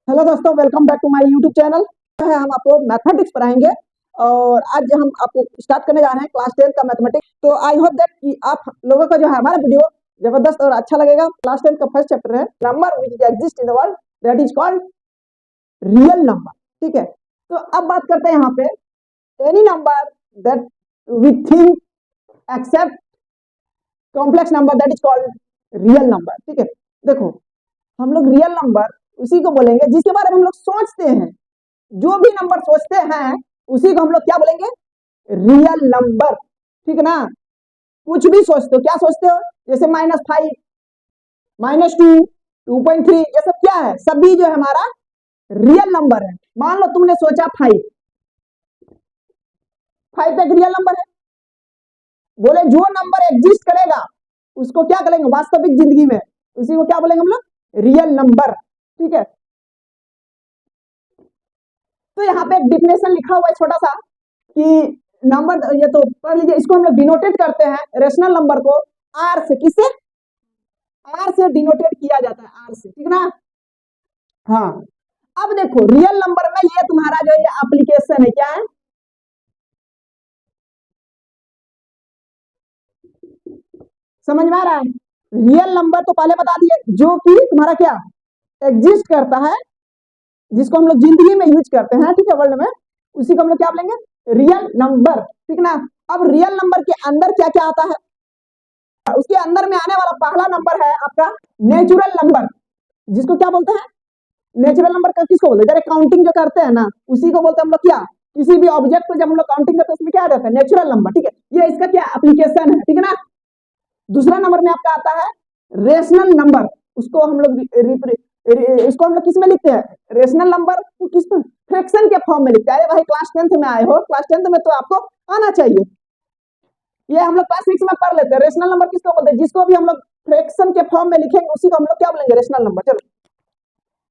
Hello दोस्तों, welcome back to my YouTube channel. है हम आपको मैथमेटिक्स पढ़ाएंगे और आज हम आपको स्टार्ट करने जा रहे हैं क्लास 10 का मैथमेटिक्स। तो आई होप दैट कि आप लोगों को जो है हमारा वीडियो जबरदस्त और अच्छा लगेगा। क्लास 10 का फर्स्ट चैप्टर है number which exist in the world, that is called real number. ठीक है, तो अब बात करते हैं यहाँ पे any number that we think except complex number, that is called real number. ठीक है, देखो हम लोग रियल नंबर उसी को बोलेंगे जिसके बारे में हम लोग सोचते हैं। जो भी नंबर सोचते हैं उसी को हम लोग क्या बोलेंगे, रियल नंबर। ठीक है ना, कुछ भी सोचते हो, क्या सोचते हो, जैसे -5, -2, 2.3, ये सब क्या है, सभी जो है हमारा रियल नंबर है। मान लो तुमने सोचा 5 एक रियल नंबर है। बोले जो नंबर एग्जिस्ट करेगा उसको क्या करेंगे वास्तविक जिंदगी में, उसी को क्या बोलेंगे हम लोग, रियल नंबर। ठीक है, तो यहाँ पे एक डिफिनेशन लिखा हुआ है छोटा सा कि नंबर, ये तो पढ़ लीजिए, इसको हम लोग डिनोटेट करते हैं रेशनल नंबर को आर से। किससे, आर से डिनोटेट किया जाता है, आर से। ठीक ना, हाँ। अब देखो रियल नंबर में ये तुम्हारा जो ये एप्लीकेशन है, क्या है, समझ में आ रहा है। रियल नंबर तो पहले बता दिए, जो कि तुम्हारा क्या एग्जिस्ट करता है, जिसको हम लोग जिंदगी में यूज करते हैं, ठीक है, वर्ल्ड में, उसी को हम लोग क्या बोलेंगे, रियल नंबर। ठीक ना, अब रियल नंबर के अंदर क्या क्या आता है, उसके अंदर में आने वाला पहला नंबर है आपका नेचुरल नंबर, जिसको क्या बोलते हैं, नेचुरल नंबर का किसको बोलते हैं, जरा काउंटिंग जो करते हैं ना उसी को बोलते हैं हम लोग क्या, किसी भी ऑब्जेक्ट को जब हम लोग काउंटिंग करते हैं उसमें क्या रहता है, नेचुरल नंबर। ठीक है, ये इसका क्या एप्लीकेशन है। ठीक है ना, दूसरा नंबर में आपका आता है रेशनल नंबर। उसको हम लोग इसको हम लोग किस में लिखते हैं, रेशनल नंबर को किस में, फ्रैक्शन के फॉर्म में लिखते हैं। अरे भाई क्लास 10th में आए हो, क्लास 10th में तो आपको आना चाहिए। ये हम लोग क्लास 6 में पढ़ लेते हैं। रेशनल नंबर किसको बोलते हैं, जिसको भी हम लोग फ्रैक्शन के फॉर्म में लिखेंगे उसी को हम लोग क्या बोलेंगे, रेशनल नंबर। चलो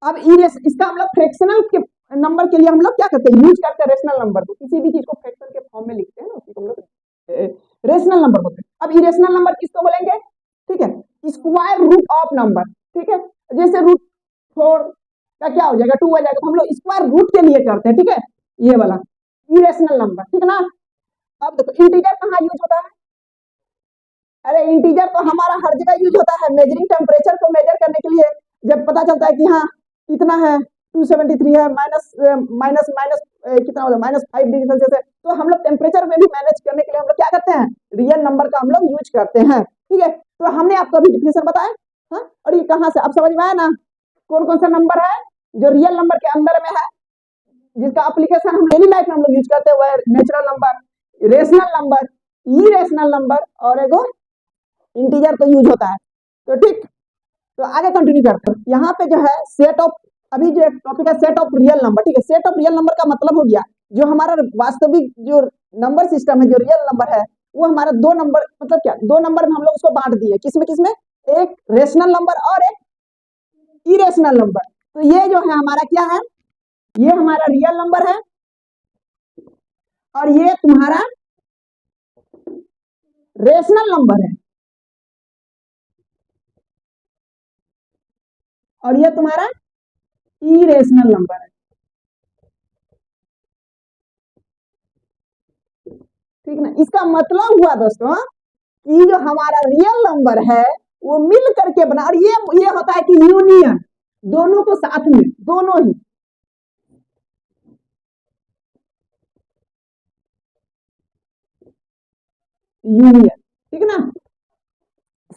अब इसका हम लोग फ्रैक्शनल के नंबर के लिए हम लोग क्या करते हैं, यूज करते हैं रेशनल नंबर को। किसी भी चीज को फ्रैक्शन के फॉर्म में लिखते हैं ना उसी को हम लोग रेशनल नंबर बोलते हैं। अब इरेशनल नंबर किसको बोलेंगे, ठीक है, स्क्वायर रूट ऑफ नंबर। ठीक है, जैसे √4 का क्या हो जाएगा, 2 हो जाएगा, तो हम लोग स्क्वायर रूट के लिए करते हैं। ठीक है, ये वाला इरेशनल नंबर। ठीक है ना, अब देखो इंटीजर कहाँ यूज होता है, अरे इंटीजर तो हमारा हर जगह यूज होता है। मेजरिंग टेम्परेचर को मेजर करने के लिए जब पता चलता है कि हाँ कितना है, 273 है, माइनस माइनस माइनस कितना होगा, -5 डिग्री सेल्सियस है, तो हम लोग टेम्परेचर में भी मैनेज करने के लिए हम लोग क्या करते हैं, रियल नंबर का हम लोग यूज करते हैं। ठीक है, तो हमने आपको अभी डिफिनेशन बताया, हाँ, और ये कहाँ से अब समझ में आया ना, कौन कौन सा नंबर है जो रियल नंबर के अंदर में है, जिसका एप्लीकेशन हम डेली लाइफ में हम लोग यूज करते हैं, वह natural number, rational number, irrational number और एगो इंटीजर तो यूज होता है। तो ठीक, तो आगे कंटिन्यू करते हैं। यहाँ पे जो है सेट ऑफ, अभी जो टॉपिक है सेट ऑफ रियल नंबर। ठीक है, सेट ऑफ रियल नंबर का मतलब हो गया जो हमारा वास्तविक जो नंबर सिस्टम है, जो रियल नंबर है, वो हमारा दो नंबर, मतलब क्या, दो नंबर में हम लोग उसको बांट दिए, किसमें किसमें, एक रेशनल नंबर और एक इरेशनल नंबर। तो ये जो है हमारा क्या है, ये हमारा रियल नंबर है और ये तुम्हारा रेशनल नंबर है और ये तुम्हारा इरेशनल नंबर है। ठीक ना, इसका मतलब हुआ दोस्तों कि जो हमारा रियल नंबर है वो मिल करके बना, और ये होता है कि यूनियन, दोनों को साथ में, दोनों ही यूनियन। ठीक है ना,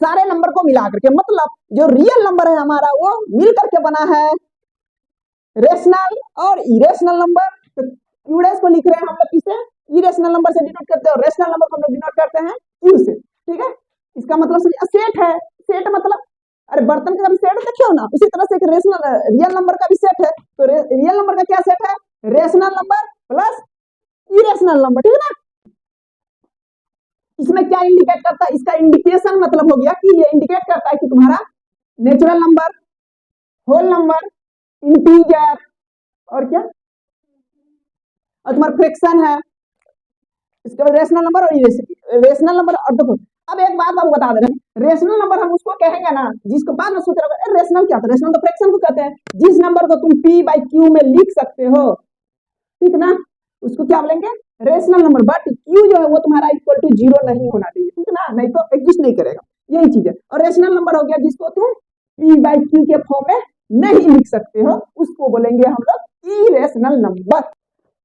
सारे नंबर को मिला करके, मतलब जो रियल नंबर है हमारा वो मिल करके बना है रेशनल और इरेशनल नंबर। तो क्यूडेस को लिख रहे हैं हम लोग किसे, इरेशनल नंबर से डिनोट करते हैं और रेशनल नंबर को हम लोग डिनोट करते हैं क्यू से। ठीक है, इसका मतलब सेट है, सेट मतलब, अरे बर्तन का भी सेट देखियो ना, उसी तरह से रेशनल रियल नंबर का भी सेट है। तो रियल नंबर का क्या सेट है, rational number plus irrational number. ठीक है ना, इसमें क्या इंडिकेट करता है, इसका इंडिकेशन मतलब हो गया कि ये इंडिकेट करता है कि तुम्हारा natural number, whole number, integer और क्या, और तुम्हारा फ्रैक्शन है, इसका रेशनल नंबर और रेशनल नंबर। और देखो अब एक बात आपको बता दे रहे हैं, रेशनल नंबर हम उसको कहेंगे ना जिसको बाद में सोच रहे हो रेशनल क्या होता है, रेशनल तो फ्रैक्शन को कहते हैं। जिस नंबर को तुम p बाई क्यू में लिख सकते हो, ठीक ना, उसको क्या बोलेंगे, रेशनल नंबर। बट q जो है वो तुम्हारा इक्वल टू 0 नहीं होना चाहिए, ठीक ना, नहीं तो एग्जिस्ट नहीं करेगा, यही चीज है। और रेशनल नंबर हो गया जिसको तुम p बाई क्यू के फॉर्म में नहीं लिख सकते हो, उसको बोलेंगे हम लोग इरेशनल नंबर।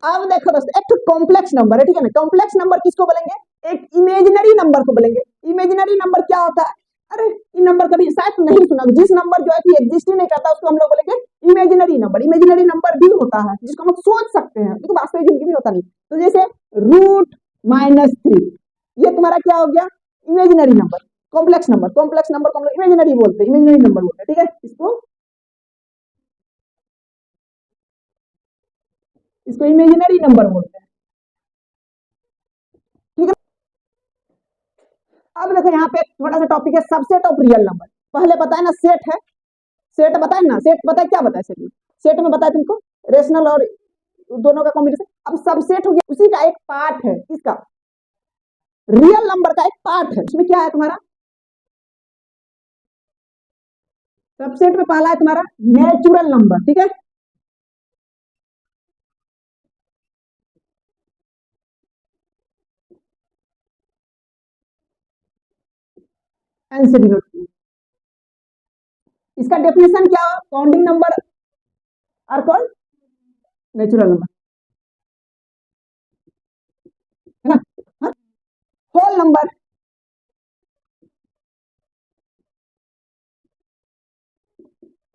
अब देखो दोस्तों, एक तो कॉम्प्लेक्स नंबर है, ठीक है ना। कॉम्प्लेक्स नंबर किसको बोलेंगे, एक इमेजिनरी नंबर को बोलेंगे। इमेजिनरी नंबर क्या होता है, अरे इन नंबर कभी शायद नहीं सुना, जिस नंबर जो है कि एग्जिस्ट ही नहीं करता उसको हम लोग बोलेंगे इमेजिनरी नंबर। इमेजिनरी नंबर भी होता है जिसको हम लोग सोच सकते हैं, लेकिन वास्तविक जिंदगी में होता नहीं। तो जैसे √-3, ये तुम्हारा क्या हो गया, इमेजिनरी नंबर। कॉम्प्लेक्स नंबर को हम लोग इमेजिनरी बोलते हैं, इमेजिनरी नंबर बोलते हैं, ठीक है। इसको इमेजिनरी नंबर बोलते हैं, ठीक है। अब देखो यहाँ पे छोटा सा टॉपिक है, सबसेट ऑफ रियल नंबर। पहले बताए ना सेट है, सेट बताए ना, सेट बताए क्या बताए, सेट में बताए तुमको रेशनल और दोनों का कॉम्बिनेशन। अब सबसेट हो गया, उसी का एक पार्ट है, इसका रियल नंबर का एक पार्ट है। उसमें क्या है तुम्हारा, सबसेट में पहला है तुम्हारा नेचुरल नंबर, ठीक है। एन से डिनोट किया। इसका डेफिनेशन क्या है, counting number are called natural number, है ना। होल नंबर,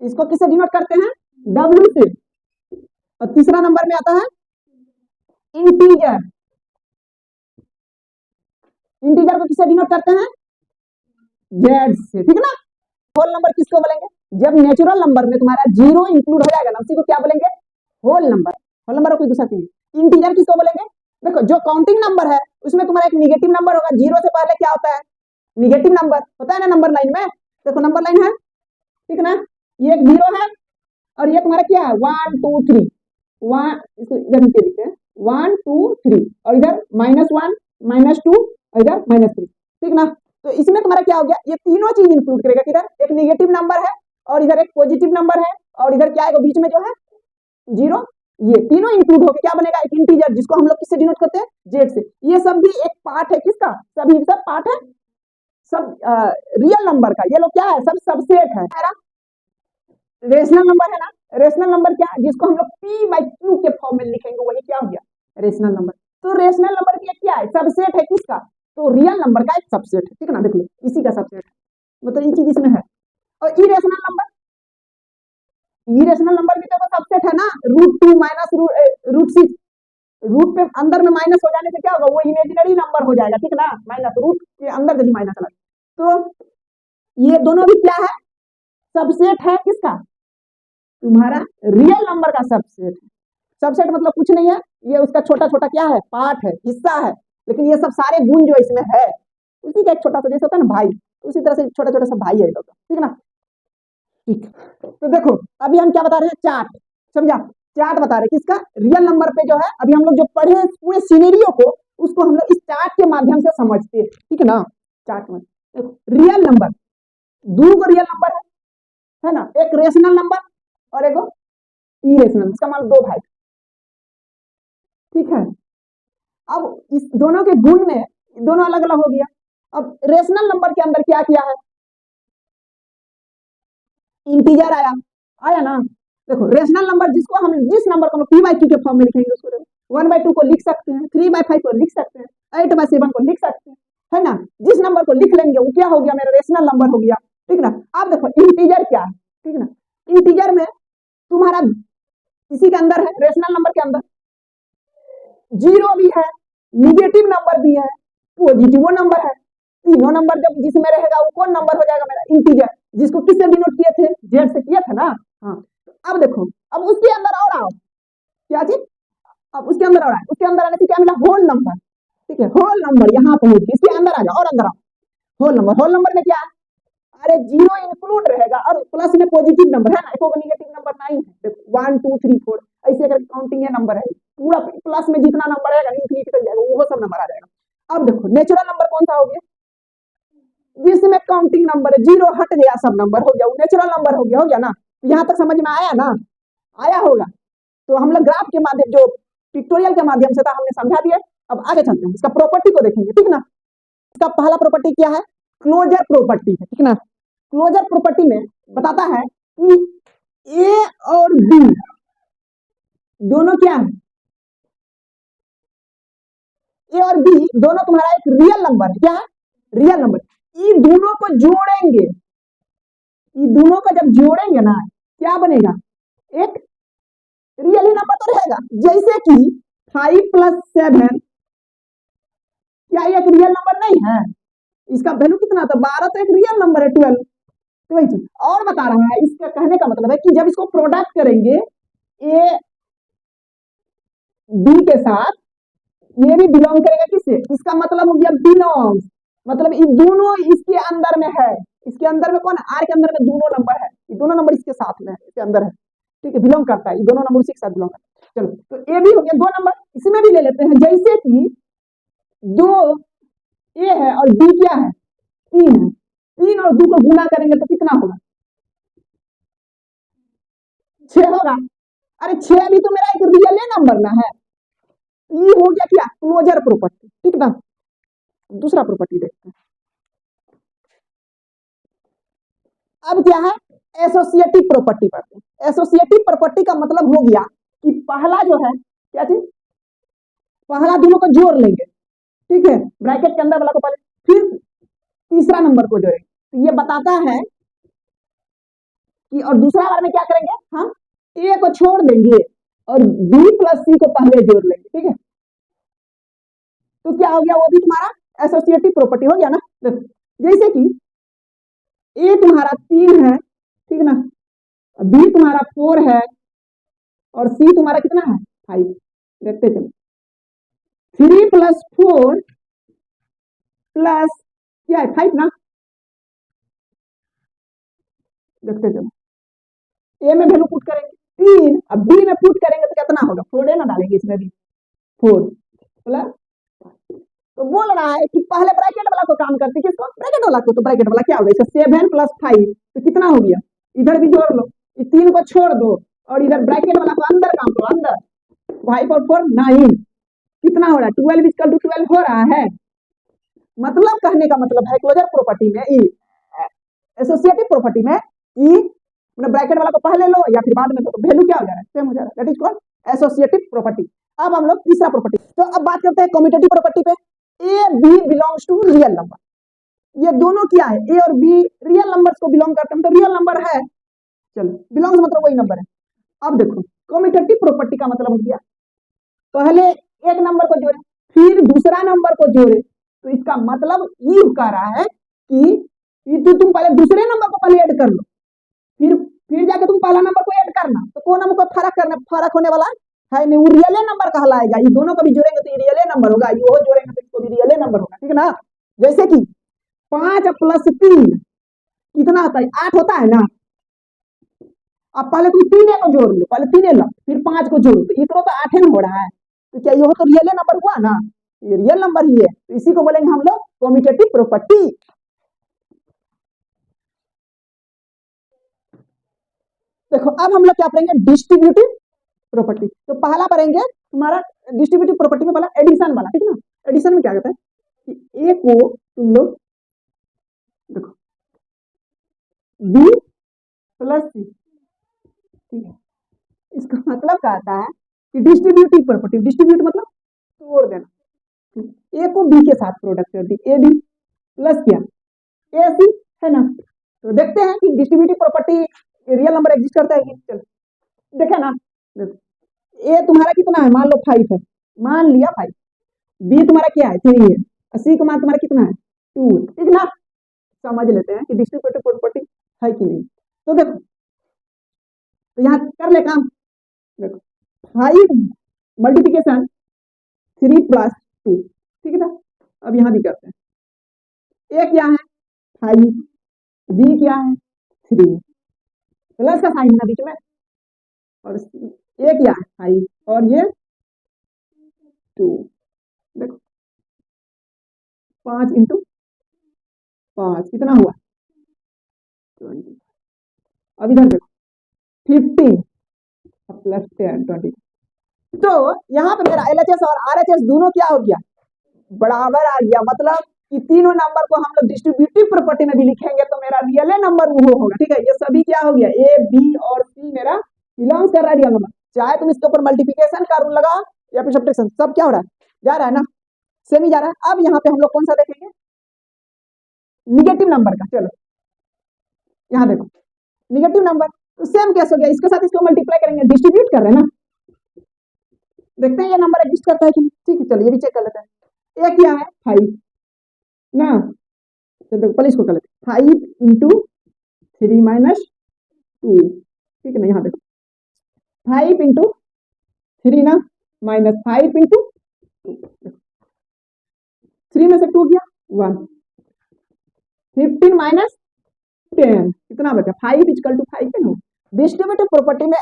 इसको किससे डिनोट करते हैं, W से। और तीसरा नंबर में आता है इंटीजर, इंटीजर को किससे डिनोट करते हैं, Z से, ठीक है ना। होल नंबर किसको बोलेंगे, जब नेचुरल नंबर में तुम्हारा 0 इंक्लूड हो जाएगा ना, उसी को क्या बोलेंगे, होल नंबर। होल नंबर कोई दूसरा चीज। इंटीजर किसको बोलेंगे, देखो जो काउंटिंग नंबर है उसमें तुम्हारा एक निगेटिव नंबर होगा, 0 से पहले क्या होता है, निगेटिव नंबर होता है ना। नंबर लाइन में देखो, नंबर लाइन है, ठीक ना, ये एक 0 है और ये तुम्हारा क्या है 1 2 3, वन इधर नीचे लिखते हैं 1 2 3, और इधर -1 -2 और इधर -3, ठीक ना। तो इसमें तुम्हारा क्या हो गया, ये तीनों चीज इंक्लूड करेगा, किधर एक निगेटिव नंबर है और इधर एक पॉजिटिव नंबर है और इधर क्या है बीच में जो है 0, ये तीनों इंक्लूड होकर क्या बनेगा, एक इंटीजर जिसको हम लोग किससे डिनोट करते हैं, Z से। ये सब भी एक पार्ट है किसका, सभी सब पार्ट है, सब रियल नंबर का। ये लोग क्या है, सब सबसेट है। रेशनल नंबर है ना, रेशनल नंबर क्या है, जिसको हम लोग p बाई क्यू के फॉर्म में लिखेंगे, वही क्या हो गया, रेशनल नंबर। तो रेशनल नंबर की क्या है, सबसेट है किसका, तो रियल नंबर का एक सबसेट है, ठीक है ना। देख लो इसी का सबसेट है, मतलब इन चीज इसमें है। और इरेशनल नंबर, इरेशनल नंबर भी तो सबसेट है ना, √2 माइनस √6, रूट पे अंदर में माइनस हो जाने से क्या होगा, वो इमेजिनरी नंबर हो जाएगा, ठीक ना। माइनस रूट के अंदर यदि माइनस लगा तो ये दोनों भी क्या है, सबसेट है किसका, तुम्हारा रियल नंबर का सबसेट। सबसेट मतलब कुछ नहीं है, ये उसका छोटा छोटा क्या है, पार्ट है, हिस्सा है। लेकिन ये सब सारे गुण जो इसमें है उसी का एक छोटा सा, जैसे होता है ना भाई, उसी तरह से छोटा छोटा सा भाई है, ठीक ना। ठीक, तो देखो अभी हम क्या बता रहे हैं, चार्ट, समझा, चार्ट बता रहे किसका, रियल नंबर पे जो है। अभी हम लोग जो पढ़े पूरे सिनेरियो को, उसको हम लोग इस चार्ट के माध्यम से समझते हैं, ठीक है ना। चार्ट में देखो, रियल नंबर, दो रियल नंबर है ना, एक रेशनल नंबर और एक इरेशनल, इसका मतलब दो भाई, ठीक है। अब इस दोनों के गुण में दोनों अलग अलग हो गया। अब रेशनल नंबर के अंदर क्या किया है, इंटीजर आया, आया ना। देखो रेशनल नंबर जिसको हम, जिस नंबर को हम p बाई क्यू के फॉर्म में लिखेंगे उसको 1/2 को लिख सकते हैं, 3/5 को लिख सकते हैं, 8/7 को लिख सकते हैं, है ना। जिस नंबर को लिख लेंगे वो क्या हो गया, मेरा रेशनल नंबर हो गया, ठीक ना। अब देखो इंटीजर क्या है, ठीक ना, इंटीजर में तुम्हारा इसी के अंदर है, रेशनल नंबर के अंदर 0 भी है, निगेटिव नंबर भी है, पॉजिटिव नंबर है। तीनों नंबर जब जिसमें रहेगा वो कौन नंबर हो जाएगा, मेरा इंटीजर, जिसको किससे डिनोट किए थे, Z से किया था ना। हाँ, अब देखो, अब उसके अंदर और आओ, क्या चीज, अब उसके अंदर और आए, उसके अंदर आने से क्या मिला, होल नंबर, ठीक है। होल नंबर यहाँ पहुंच, इसके अंदर आ जाओ और अंदर आओ, होल नंबर। होल नंबर में क्या है, अरे 0 इंक्लूड रहेगा और प्लस में पॉजिटिव नंबर है ना, एक निगेटिव नंबर नहीं है, 1 2 3 4 ऐसे अगर काउंटिंग है नंबर है, पूरा प्लस में जितना नंबर आएगा इंफिनिटी तक जाएगा, वो सब नंबर आ जाएगा। अब देखो नेचुरल नंबर कौन सा हो गया, जिसमें काउंटिंग नंबर है, जीरो हट गया, सब नंबर हो गया, नेचुरल नंबर हो गया ना। यहाँ तक समझ में आया ना, आया होगा। तो हम लोग ग्राफ के माध्यम, जो पिक्टोरियल के माध्यम से था, हमने समझा दिया। अब आगे चलते हैं, इसका प्रॉपर्टी को देखेंगे, ठीक ना। इसका पहला प्रॉपर्टी क्या है, क्लोजर प्रॉपर्टी है, ठीक ना। क्लोजर प्रॉपर्टी में बताता है कि ए और बी दोनों क्या है, ए और बी दोनों तुम्हारा एक रियल नंबर है, क्या है, रियल नंबर। ये दोनों को जोड़ेंगे, ये दोनों को जब जोड़ेंगे ना, क्या बनेगा, एक रियल ही नंबर तो रहेगा। जैसे कि 5+7 क्या एक रियल नंबर नहीं है, इसका वैल्यू कितना था, 12, तो एक रियल नंबर है 12। तो वही चीज और बता रहा है, इसका कहने का मतलब है कि जब इसको प्रोडक्ट करेंगे ए बी के साथ, ये भी बिलोंग करेगा किससे, इसका मतलब हो गया बिलोंग, मतलब ये दोनों इसके अंदर में है। इसके अंदर में कौन है, आर के अंदर में दोनों नंबर है, ये दोनों नंबर इसके साथ में है, इसके अंदर है, ठीक है, बिलोंग करता है, ये दोनों नंबर उसी के साथ बिलोंग करता है। चलो, तो ए भी हो गया 2 नंबर, इसमें भी ले लेते हैं। जैसे कि 2 ए है और बी क्या है, 3 है, 3 और 2 को गुना करेंगे तो कितना होगा, 6 होगा। अरे 6 भी तो मेरा एक रियल नंबर ना है। ये हो गया क्या, क्लोजर प्रॉपर्टी, ठीक ना। दूसरा प्रॉपर्टी देखते हैं। अब क्या है, एसोसिएटिव प्रॉपर्टी पढ़ते हैं। एसोसिएटिव प्रॉपर्टी का मतलब हो गया कि पहला जो है क्या चीज, पहला दोनों को जोड़ लेंगे, ठीक है, ब्रैकेट के अंदर वाला को पहले, फिर तीसरा नंबर को जोड़ेंगे। तो ये बताता है कि, और दूसरा बार में क्या करेंगे, हम ए को छोड़ देंगे और बी प्लस सी को पहले जोड़ लेंगे, ठीक है। तो क्या हो गया, वो भी तुम्हारा एसोसिएटिव प्रॉपर्टी हो गया ना। जैसे कि ए तुम्हारा 3 है, ठीक ना, बी तुम्हारा 4 है और सी तुम्हारा कितना है, 5। देखते चलो, 3+4 प्लस क्या है, 5 ना। देखते चलो, ए में वैल्यू पुट करेंगे 3, अब बी में पुट करेंगे तो कितना होगा, 4 ना डालेंगे इसमें भी, 4 प्लस। तो बोल रहा है कि पहले ब्रैकेट वाला को काम करते, किसको, ब्रैकेट वाला को। तो ब्रैकेट वाला क्या होगा, इसका 7+5 तो कितना हो गया, इधर भी जोड़ लो, ये 3 को छोड़ दो और इधर ब्रैकेट वाला को अंदर काम करो, अंदर 5 और 4 9, कितना हो रहा है, 12 हो रहा है। मतलब कहने का मतलब है क्लोजर प्रॉपर्टी में, एसोसिएटिव प्रॉपर्टी में, कि ब्रैकेट वाला को पहले लो या फिर बाद में लो, तो वैल्यू क्या हो जा रहा है, सेम हो जा रहा है। That is called associative property. अब हम लोग तीसरा प्रॉपर्टी, तो अब बात करते हैं कम्यूटेटिव प्रॉपर्टी पे। A B belongs to real number, ये दोनों क्या है, ए और बी रियल नंबर्स को बिलोंग करते हैं, तो रियल नंबर है। चलो, बिलोंग्स मतलब वही नंबर है। अब देखो, कम्यूटेटिव प्रॉपर्टी का मतलब हो गया, पहले एक नंबर को जोड़े फिर दूसरा नंबर को जोड़े, तो इसका मतलब ये कह रहा है कि तो तुम पहले दूसरे नंबर को पहले ऐड कर लो, फिर जाके तुम पहला नंबर को ऐड करना, तो कौन नंबर को फर्क होने वाला है नहीं, वो रियल नंबर कहलाएगा। ये दोनों को भी जोड़ेंगे तो ये रियल नंबर होगा, ये वो जोड़ेंगे तो इसको भी रियल नंबर होगा, ठीक है ना। जैसे कि 5+3 कितना होता है, 8 होता है ना। अब पहले तुम 3 को जोड़ लो, पहले 3 लो फिर 5 को जोड़, तो इतना तो 8 हो रहा है, तो क्या ये तो रियल नंबर हुआ ना, ये रियल नंबर ही है, तो इसी को बोलेंगे हम लोग कम्यूटेटिव प्रॉपर्टी। देखो, अब हम लोग क्या पढ़ेंगे, डिस्ट्रीब्यूटिव प्रॉपर्टी। तो पहला पढ़ेंगे तुम्हारा डिस्ट्रीब्यूटिव प्रॉपर्टी में, पहला एडिशन वाला, ठीक है ना। एडिशन में क्या कहता है कि ए को तुम लोग देखो बी प्लस सी, ठीक है, इसका मतलब कहता है कि डिस्ट्रीब्यूटिव प्रॉपर्टी, डिस्ट्रीब्यूट मतलब तोड़ देना, ए को बी के साथ प्रोडक्ट कर दी, ए बी प्लस क्या, ए सी, है ना। तो देखते हैं कि distributive property real number exist करता है कि, चलो देखे ना। ए तुम्हारा कितना है, मान लो 5 है, मान लिया 5, बी तुम्हारा क्या है 3 है, सी का मान तुम्हारा कितना है 2, ठीक ना। समझ लेते हैं कि डिस्ट्रीब्यूटिव प्रॉपर्टी है कि नहीं। तो देखो, तो यहाँ कर ले काम, देखो 5 मल्टीप्लीकेशन 3+2, ठीक है ना। अब यहाँ भी करते हैं, ए क्या है 5, बी क्या है 3, प्लस का साइन है ना बीच में, और ए क्या है 5 और ये 2, देखो 5 × 5 कितना हुआ 20। अब इधर देखो 15 प्लस 10 20। तो यहाँ पे मेरा LHS और RHS दोनों क्या हो गया बराबर आ गया, मतलब कि तीनों नंबर को हम लोग डिस्ट्रीब्यूटिव प्रॉपर्टी में भी लिखेंगे तो मेरा रियल नंबर वो होगा। ठीक है, ये सभी क्या हो गया A B और C मेरा बिलोंग्स कर रहा है रियल नंबर। चाहे तुम इसके ऊपर मल्टीप्लिकेशन का रूल लगाओ या फिर सब्ट्रैक्शन, सब क्या हो रहा है जा रहा है ना, सेम ही जा रहा है। अब यहाँ पे हम लोग कौन सा देखेंगे निगेटिव नंबर का। चलो यहाँ देखो निगेटिव नंबर, तो सेम केस हो गया, इसके साथ इसको मल्टीप्लाई करेंगे, डिस्ट्रीब्यूट कर रहे हैं ना, देखते हैं ये नंबर एग्जिस्ट करता है कि नहीं। ठीक है, चलो ये भी चेक कर लेते हैं। एक क्या है 5 ना, तो देखो पहले इसको कर लेते हैं 5 इंटू 3 माइनस 2। ठीक है ना, यहाँ देखो 5 इंटू 3 ना माइनस 5 इंटू 3 में से 2 गया 1, 15 माइनस 10 कितना बचा 5 इक्वल टू 5 है ना। डिस्ट्रीब्यूटिव प्रॉपर्टी में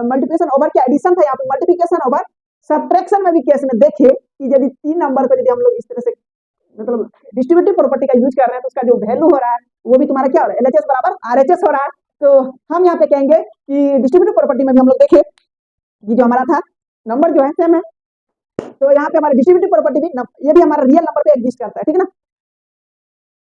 मल्टीप्लिकेशन ओवर क्या एडिशन था, यहाँ पे मल्टीप्लिकेशन ओवर सब्ट्रैक्शन में भी केस में देखे कि यदि 3 नंबर को यदि हम लोग इस तरह से मतलब डिस्ट्रीब्यूटिव प्रॉपर्टी का यूज कर रहे हैं तो उसका जो वैल्यू हो रहा है वो भी तुम्हारा क्या हो रहा है LHS बराबर RHS हो रहा है। तो हम यहाँ पे कहेंगे कि डिस्ट्रीब्यूटिव प्रॉपर्टी में भी हम लोग देखे कि जो हमारा था नंबर जो है सेम है, तो यहाँ पे हमारे डिस्ट्रीब्यूटिव प्रॉपर्टी भी ये भी हमारा रियल नंबर पे एग्जिस्ट करता है। ठीक है ना।